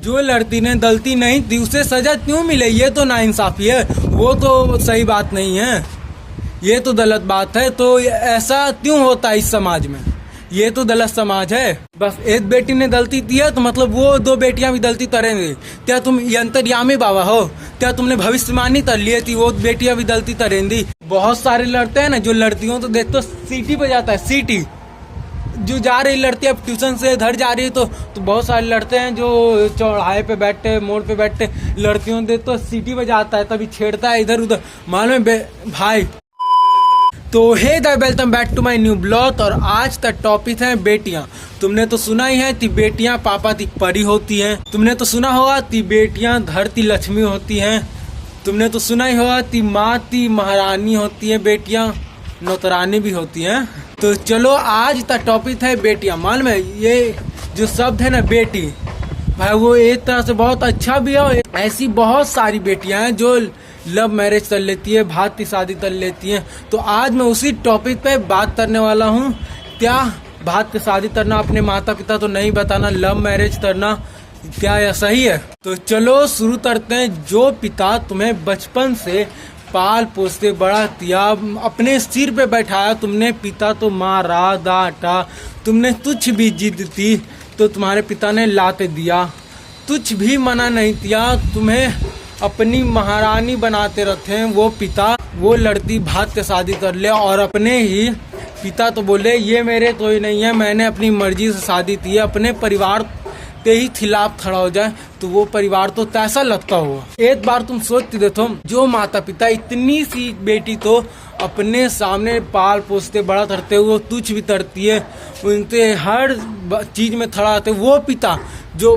जो लड़की ने गलती नहीं थी उसे सजा क्यों मिले, ये तो नाइंसाफी है, वो तो सही बात नहीं है, ये तो गलत बात है। तो ऐसा क्यों होता है इस समाज में, ये तो गलत समाज है। बस एक बेटी ने गलती की है तो मतलब वो दो बेटियां भी गलती करेंगी क्या? तुम अंतर्यामी बाबा हो क्या? तुमने भविष्यवाणी कर ली थी वो बेटियां भी गलती करेंगी? बहुत सारे लड़ते हैं ना जो लड़कियों तो देख तो सीटी बजाता है, सीटी जो जा रही लड़ती अब ट्यूशन से घर जा रही है तो बहुत सारे लड़ते हैं जो चौराहे पे बैठते, मोड़ पे बैठते, लड़कियों देख तो सीटी बजाता है, तभी छेड़ता है इधर उधर, मालूम है भाई। तो hey the welcome back to my new blog. और आज का टॉपिक है बेटियां। तुमने तो सुना ही है कि बेटियां पापा की परी होती हैं, तुमने तो सुना होगा कि बेटियां धरती लक्ष्मी होती हैं, तुमने तो सुना ही होगा कि माँ की महारानी होती है, बेटियां नौकरानी भी होती हैं। तो चलो आज का टॉपिक है बेटियां। मालूम है ये जो शब्द है ना बेटी, भाई वो एक तरह से बहुत अच्छा भी है। ऐसी बहुत सारी बेटियां हैं जो लव मैरिज कर लेती है, भाग की शादी कर लेती हैं। तो आज मैं उसी टॉपिक पे बात करने वाला हूँ। क्या भाग की शादी करना अपने माता पिता तो नहीं बताना, लव मैरिज करना क्या यह सही है? तो चलो शुरू करते हैं। जो पिता तुम्हें बचपन से पाल पोसते बड़ा किया, अपने सिर पे बैठाया, तुमने पिता तो मारा डांटा, तुमने कुछ भी जिद थी तो तुम्हारे पिता ने लाते दिया, कुछ भी मना नहीं किया, तुम्हें अपनी महारानी बनाते रहते हैं वो पिता। वो लड़की भाग के शादी कर ले और अपने ही पिता तो बोले ये मेरे तो ही नहीं है, मैंने अपनी मर्जी से शादी की है, अपने परिवार के ही खिलाफ खड़ा हो जाए तो वो परिवार तो कैसा लगता होगा। एक बार तुम सोच के देखो, जो माता पिता इतनी सी बेटी तो अपने सामने पाल पोसते बड़ा करते हुए तुच्छ भी करती है, उनसे हर चीज में खड़ा रहते, वो पिता जो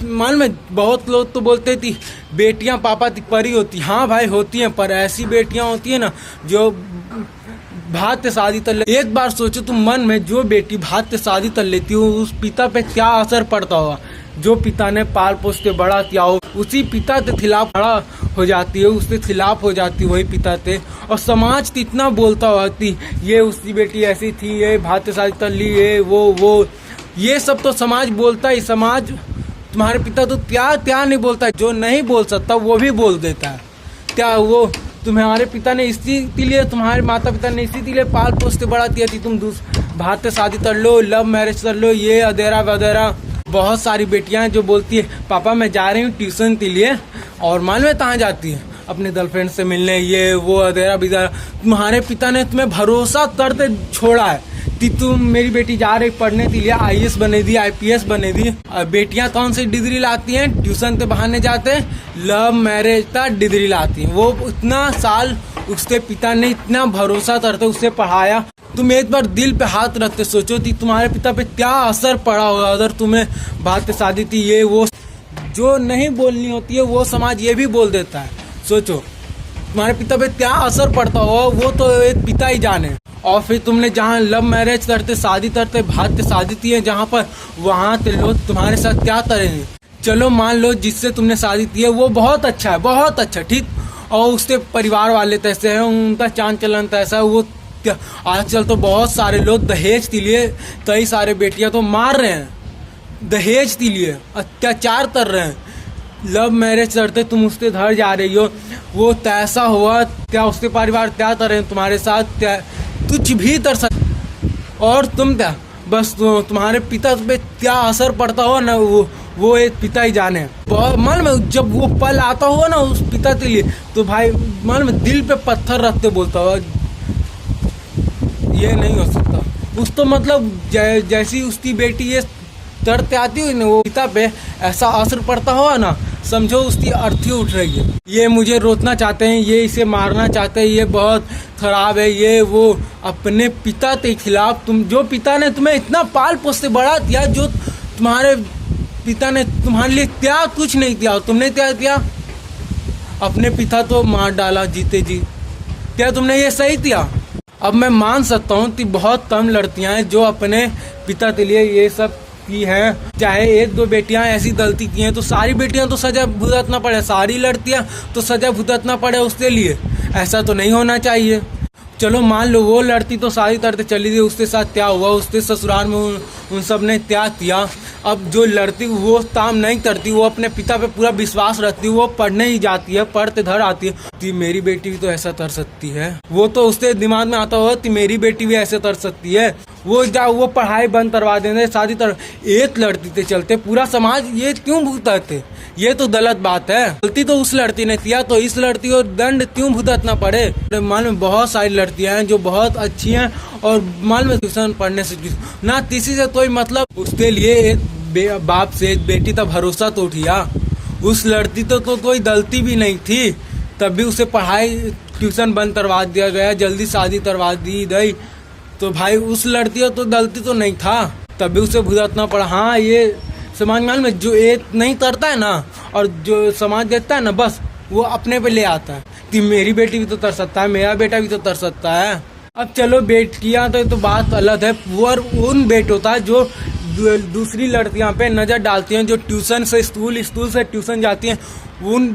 मान में बहुत लोग तो बोलते थी बेटियां पापा की परी होती, हाँ भाई होती हैं, पर ऐसी बेटियां होती है ना जो भाग से शादी कर ले। एक बार सोचो तुम मन में, जो बेटी भाग से शादी कर लेती हो उस पिता पे क्या असर पड़ता होगा। जो पिता ने पाल पोस के बड़ा किया हो उसी पिता के खिलाफ खड़ा हो जाती है, उसके खिलाफ हो जाती है वही पिता थे। और समाज इतना बोलता हुआ कि ये उसकी बेटी ऐसी थी, ये भाग से शादी कर ली, ये वो ये सब तो समाज बोलता है। समाज तुम्हारे पिता तो क्या नहीं बोलता है, जो नहीं बोल सकता वो भी बोल देता है। क्या वो तुम्हारे पिता ने इसीलिए, तुम्हारे माता पिता ने इसीलिए पाल पोस के बड़ा किया थी तुम भाग से शादी कर लो, लव मैरिज कर लो, ये अधेरा वगैरह। बहुत सारी बेटियां जो बोलती है पापा मैं जा रही हूँ ट्यूशन के लिए, और मालूम है कहाँ जाती है? अपने गर्लफ्रेंड से मिलने, ये वो अधेरा बिधेरा। तुम्हारे पिता ने तुम्हें भरोसा करते छोड़ा है कि तुम मेरी बेटी जा रही पढ़ने के लिए, आईएएस बनेगी, आईपीएस बनेगी। बेटियां कौन सी डिग्री लाती हैं? ट्यूशन के बहाने जाते हैं, लव मैरिज का डिग्री लाती हैं। वो इतना साल उसके पिता ने इतना भरोसा करते उससे पढ़ाया। तुम एक बार दिल पे हाथ रखते सोचो कि तुम्हारे पिता पे क्या असर पड़ा होगा अगर तुम्हें बात पे शादी थी, ये वो जो नहीं बोलनी होती है वो समाज ये भी बोल देता है। सोचो तुम्हारे पिता पे क्या असर पड़ता होगा, वो तो एक पिता ही जाने। और फिर तुमने जहाँ लव मैरिज करते, शादी करते, भाग के शादी की है जहाँ पर, वहाँ के लोग तुम्हारे साथ क्या करेंगे? चलो मान लो जिससे तुमने शादी की है वो बहुत अच्छा है, बहुत अच्छा, ठीक, और उसके परिवार वाले तैसे हैं, उनका चाल चलन तैसा है, वो क्या आजकल तो बहुत सारे लोग दहेज के लिए कई सारे बेटियां तो मार रहे हैं, दहेज के लिए अत्याचार कर रहे हैं। लव मैरिज करते तुम उसके घर जा रही हो, वो तैसा हुआ क्या उसके परिवार क्या कर रहे हैं तुम्हारे साथ, क्या कुछ भी कर सकते, और तुम क्या बस तुम्हारे पिता पे क्या असर पड़ता हो ना वो एक पिता ही जाने। मान में जब वो पल आता हो ना उस पिता के लिए तो भाई मान में दिल पे पत्थर रखते बोलता हो ये नहीं हो सकता। उस तो मतलब जैसी उसकी बेटी ये डरते आती हुई ना वो पिता पे ऐसा असर पड़ता हो ना, समझो उसकी अर्थी उठ रही है, ये मुझे रोकना चाहते हैं, ये इसे मारना चाहते हैं, ये बहुत खराब है, ये वो। अपने पिता के खिलाफ, तुम जो पिता ने तुम्हें इतना पाल पोस से बड़ा किया, जो तुम्हारे पिता ने तुम्हारे लिए क्या कुछ नहीं किया, तुमने क्या किया? अपने पिता तो मार डाला जीते जी, क्या तुमने ये सही किया? अब मैं मान सकता हूँ कि बहुत कम लड़कियां हैं जो अपने पिता के लिए ये सब की हैं। चाहे एक दो बेटियां ऐसी गलती की हैं तो सारी बेटियां तो सजा भुगतना पड़े, सारी लड़कियां तो सजा भुगतना पड़े उसके लिए, ऐसा तो नहीं होना चाहिए। चलो मान लो वो लड़ती तो शादी करते चली गई, उसके साथ क्या हुआ, उसके ससुराल में उन सब ने क्या किया। अब जो लड़ती वो काम नहीं करती, वो अपने पिता पे पूरा विश्वास रखती, वो पढ़ने ही जाती है, पढ़ते घर आती है कि मेरी बेटी भी तो ऐसा कर सकती है। वो तो उसके दिमाग में आता होगा कि मेरी बेटी भी ऐसे कर सकती है। वो पढ़ाई बंद करवा देंगे, शादी एक लड़की के चलते पूरा समाज ये क्यों भुगतते? ये तो गलत बात है। गलती तो उस लड़की ने किया, तो इस लड़की को दंड क्यों भुगतना पड़े? मान में बहुत सारी लड़कियां हैं जो बहुत अच्छी हैं और मान में ट्यूशन पढ़ने से ना किसी से कोई मतलब, उसके लिए एक बाप से एक बेटी का भरोसा तो उठिया। उस लड़की तो कोई गलती भी नहीं थी, तब भी उसे पढ़ाई ट्यूशन बंद करवा दिया गया, जल्दी शादी करवा दी गई। तो भाई उस लड़की तो गलती तो नहीं था, तब भी उसे भुगतना पड़ा। हाँ, ये समाज में जो एक नहीं करता है ना, और जो समाज देखता है ना, बस वो अपने पे ले आता है कि मेरी बेटी भी तो कर सकता है, मेरा बेटा भी तो कर सकता है। अब चलो बेटियां तो बात अलग है, वो उन बेटों था जो दूसरी लड़कियां पे नजर डालती हैं, जो ट्यूशन से स्कूल से ट्यूशन जाती हैं, उन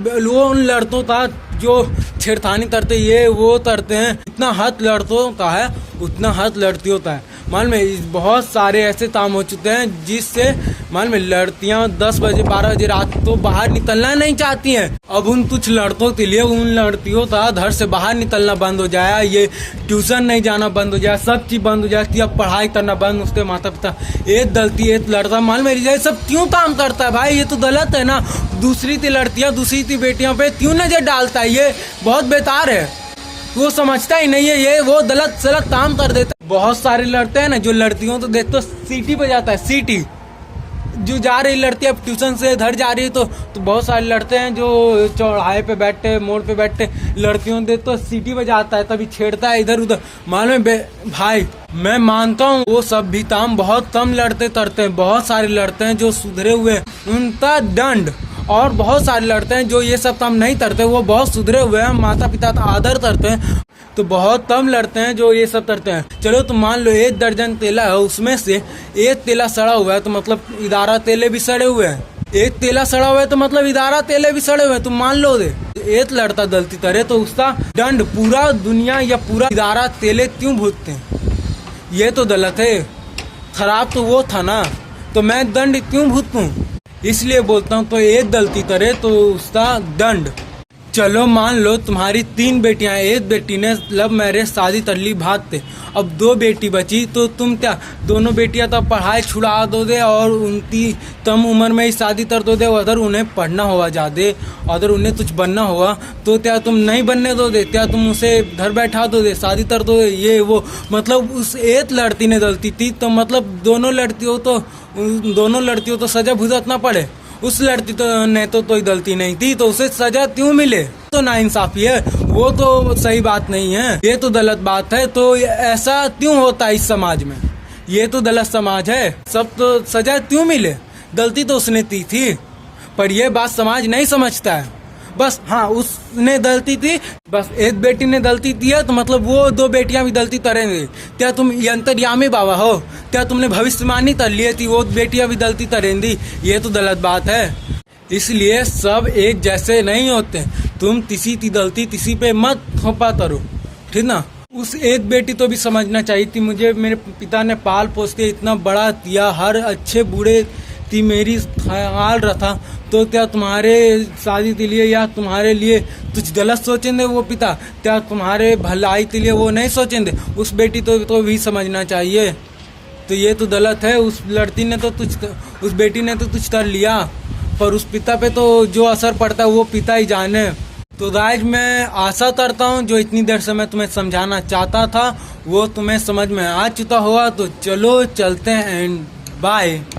लड़कों का जो छेड़खानी करते ये वो करते हैं। इतना हद लड़कों का है, उतना हद लड़कियों का है। मान में बहुत सारे ऐसे काम हो चुके हैं जिससे मान में लड़कियां 10 बजे 12 बजे रात तो बाहर निकलना नहीं चाहती हैं। अब उन कुछ लड़कों के लिए उन लड़कियों का घर से बाहर निकलना बंद हो जाए, ये ट्यूशन नहीं जाना बंद हो जाए, सब चीज बंद हो जाए कि अब पढ़ाई करना बंद। उसके माता पिता एक गलती एक लड़का मान में ये सब क्यों काम करता है? भाई ये तो गलत है ना। दूसरी थी लड़कियां, दूसरी थी बेटियों पे क्यों नजर डालता है? ये बहुत बेकार है। वो समझता ही नहीं है, ये वो गलत सलत काम कर देता है। बहुत सारे लड़ते हैं ना जो लड़कियों तो देख तो सीटी बजाता है, सीटी जो जा रही लड़ती है, अब ट्यूशन से घर जा रही है तो बहुत सारे लड़ते हैं जो चौराहे पे बैठे, मोड़ पे बैठे लड़कियों देख तो सीटी बजाता है, तभी छेड़ता है इधर उधर। मालूम भाई, मैं मानता हूँ वो सब भी काम बहुत कम लड़ते करते हैं, बहुत सारे लड़ते हैं जो सुधरे हुए उनका दंड, और बहुत सारे लड़ते हैं जो ये सब काम नहीं करते, वो बहुत सुधरे हुए हैं, माता पिता का आदर करते हैं। तो बहुत कम लड़ते हैं जो ये सब करते हैं। चलो तो मान लो 1 दर्जन तेला है, उसमें से एक तेला सड़ा हुआ है तो मतलब 11 तेले भी सड़े हुए हैं। एक तेला सड़ा हुआ है तो मतलब 11 तेले भी सड़े हुए हैं। तुम मान लो दे एक लड़का गलती करे तो उसका दंड पूरा दुनिया या पूरा 11 तेले क्यों भुगतते हैं? ये तो गलत है। खराब तो वो था ना, तो मैं दंड क्यों भुगतूं? इसलिए बोलता हूँ तो एक गलती करे तो उसका दंड। चलो मान लो तुम्हारी 3 बेटियां, एक बेटी ने लव मैरिज शादी कर ली, भागते, अब 2 बेटी बची, तो तुम क्या दोनों बेटियां तो पढ़ाई छुड़ा दोगे और उनकी कम उम्र में ही शादी कर दोगे। अगर उन्हें पढ़ना हुआ ज़्यादा, अगर उन्हें कुछ बनना हुआ तो क्या तुम नहीं बनने दोगे? क्या तुम उसे घर बैठा दोगे, शादी कर दोगे? ये वो मतलब उस एक लड़की ने गलती थी तो मतलब दोनों लड़कियों तो सजा भुगतना पड़े। उस लड़की ने तो कोई गलती नहीं थी तो उसे सजा क्यों मिले? तो नाइंसाफी है, वो तो सही बात नहीं है, ये तो गलत बात है। तो ऐसा क्यों होता है इस समाज में? ये तो गलत समाज है, सब तो सजा क्यों मिले? गलती तो उसने की थी, पर ये बात समाज नहीं समझता है। बस हाँ, उसने गलती थी, बस एक बेटी ने गलती की है तो मतलब वो 2 बेटियां भी गलती करेंगे। क्या तुम अंतर्यामी बाबा हो? क्या तुमने भविष्यवाणी कर ली थी वो बेटियां भी गलती करेंगी? ये तो गलत बात है। इसलिए सब एक जैसे नहीं होते। तुम किसी की गलती किसी पे मत थोपा करो, ठीक ना? उस एक बेटी तो भी समझना चाहिए कि मुझे मेरे पिता ने पाल पोस के इतना बड़ा किया, हर अच्छे बुरे की मेरी ख्याल रखा, तो क्या तुम्हारे शादी के लिए या तुम्हारे लिए कुछ गलत सोचेंगे वो पिता? क्या तुम्हारे भलाई के लिए वो नहीं सोचेंगे? उस बेटी तो भी समझना चाहिए। तो ये तो गलत है। उस लड़की ने तो उस बेटी ने तो कुछ कर लिया, पर उस पिता पे तो जो असर पड़ता है वो पिता ही जाने। तो गाइस, मैं आशा करता हूँ जो इतनी देर से मैं तुम्हें समझाना चाहता था वो तुम्हें समझ में आ चुका होगा। तो चलो चलते हैं एंड बाय।